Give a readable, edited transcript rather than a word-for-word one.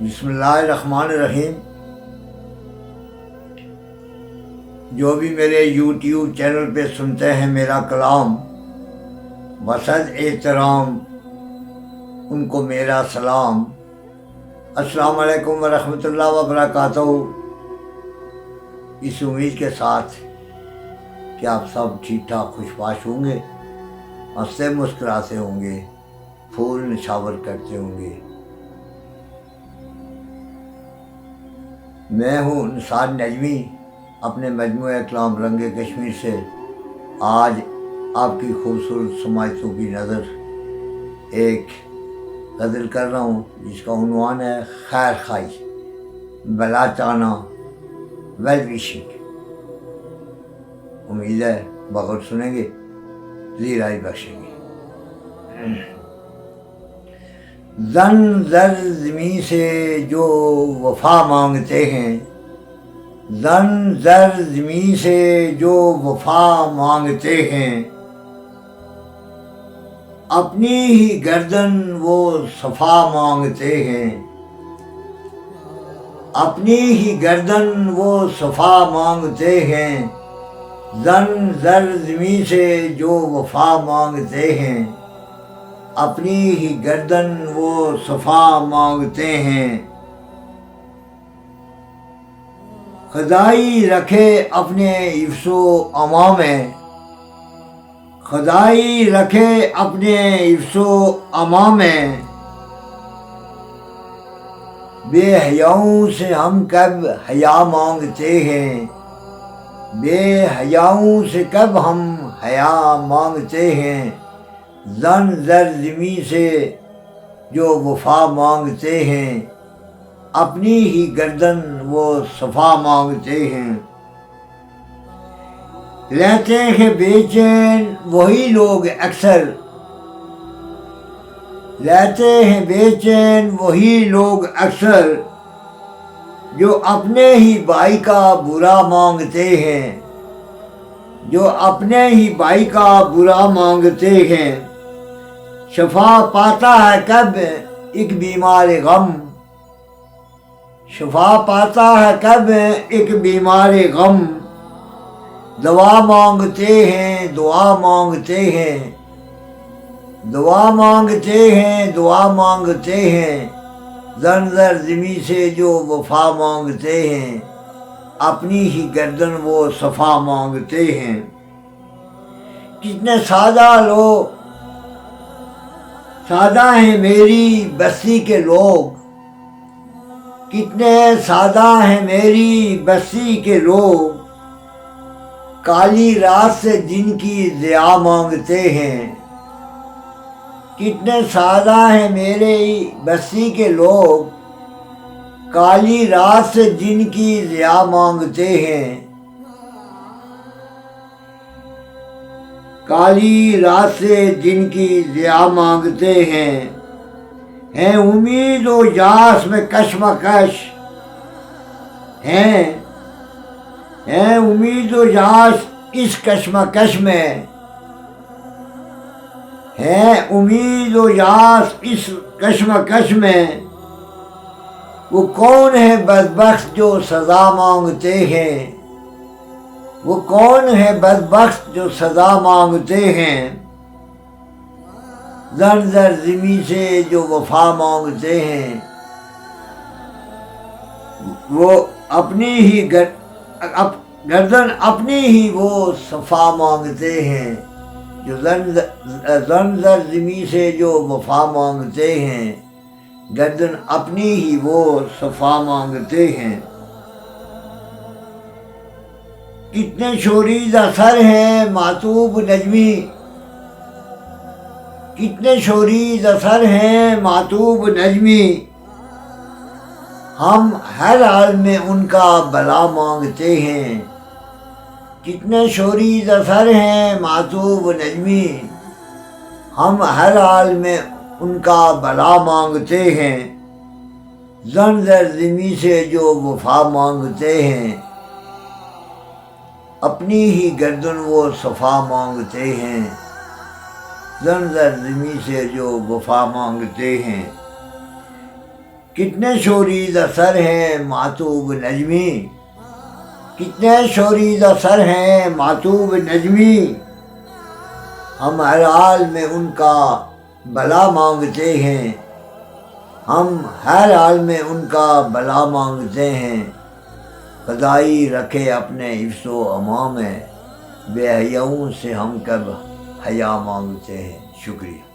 بسم اللہ الرحمن الرحیم۔ جو بھی میرے یوٹیوب چینل پہ سنتے ہیں میرا کلام، بصد احترام ان کو میرا سلام۔ السلام علیکم ورحمۃ اللہ وبرکاتہ۔ اس امید کے ساتھ کہ آپ سب ٹھیک ٹھاک خوش باش ہوں گے، ہنستے مسکراتے ہوں گے، پھول نچھاور کرتے ہوں گے۔ میں ہوں نثار نجمی، اپنے مجموعہ کلام رنگ کشمیر سے آج آپ کی خوبصورت سماعتوں کی نظر ایک غزل کر رہا ہوں جس کا عنوان ہے خیر خواہی، بلا چانا، ویل وشنگ۔ امید ہے بغور سنیں گے، زیرائی بخشیں گے۔ زن زر زمیں سے جو وفا مانگتے ہیں، زن زر زمیں سے جو وفا مانگتے ہیں، اپنی ہی گردن وہ صفا مانگتے ہیں، اپنی ہی گردن وہ صفا مانگتے ہیں۔ زن زر زمیں سے جو وفا مانگتے ہیں، اپنی ہی گردن وہ صفا مانگتے ہیں۔ خدائی رکھے اپنے حفظ و اما میں، خدائی رکھے اپنے حفظ و اما میں، بے حیاؤں سے ہم کب حیا مانگتے ہیں، بے حیاؤں سے کب ہم حیا مانگتے ہیں۔ زن زر زمیں سے جو وفا مانگتے ہیں، اپنی ہی گردن وہ صفا مانگتے ہیں۔ رہتے ہیں بے چین وہی لوگ اکثر، رہتے ہیں بے چین وہی لوگ اکثر، جو اپنے ہی بھائی کا برا مانگتے ہیں، جو اپنے ہی بھائی کا برا مانگتے ہیں۔ شفا پاتا ہے کب ایک بیمار غم، شفا پاتا ہے کب ایک بیمار غم، دوا مانگتے ہیں دعا مانگتے ہیں، دعا مانگتے ہیں دعا مانگتے ہیں۔ زن زر زمیں سے جو وفا مانگتے ہیں، اپنی ہی گردن وہ صفا مانگتے ہیں۔ کتنے سادہ لوگ، سادہ ہیں میری بستی کے لوگ، کتنے سادہ ہیں میری بستی کے لوگ، کالی رات سے جن کی ضیا مانگتے ہیں، کتنے سادہ ہیں میری بستی کے لوگ، کالی رات سے جن کی ضیا مانگتے ہیں، کالی رات سے جن کی ضیا مانگتے ہیں۔ ہیں امید و یاس میں کشمکش، ہیں امید و یاس اس کشمکش میں، ہیں امید و یاس اس کشمکش میں، وہ کون ہے بدبخت جو سزا مانگتے ہیں، وہ کون ہے بدبخت جو سزا مانگتے ہیں۔ زن زر زمیں سے جو وفا مانگتے ہیں، وہ اپنی ہی گردن اپنی ہی وہ صفا مانگتے ہیں۔ جو زن زر زمیں سے جو وفا مانگتے ہیں، گردن اپنی ہی وہ صفا مانگتے ہیں۔ کتنے شوریدہ سر ہیں معتوب نجمی، کتنے شوریدہ سر ہیں معتوب نجمی، ہم ہر حال میں ان کا بلا مانگتے ہیں۔ کتنے شوریدہ سر ہیں معتوب نجمی، ہم ہر حال میں ان کا بلا مانگتے ہیں۔ زن زر زمیں سے جو وفا مانگتے ہیں، اپنی ہی گردن وہ صفا مانگتے ہیں۔ زن زر زمیں سے جو وفا مانگتے ہیں، کتنے شوریدہ سر ہیں ماتوب نجمی، کتنے شوریدہ سر ہیں ماتوب نجمی، ہم ہر حال میں ان کا بلا مانگتے ہیں، ہم ہر حال میں ان کا بلا مانگتے ہیں، خدائی رکھے اپنے حفظ و امان میں، بے حیاؤں سے ہم کب حیا مانگتے ہیں۔ شکریہ۔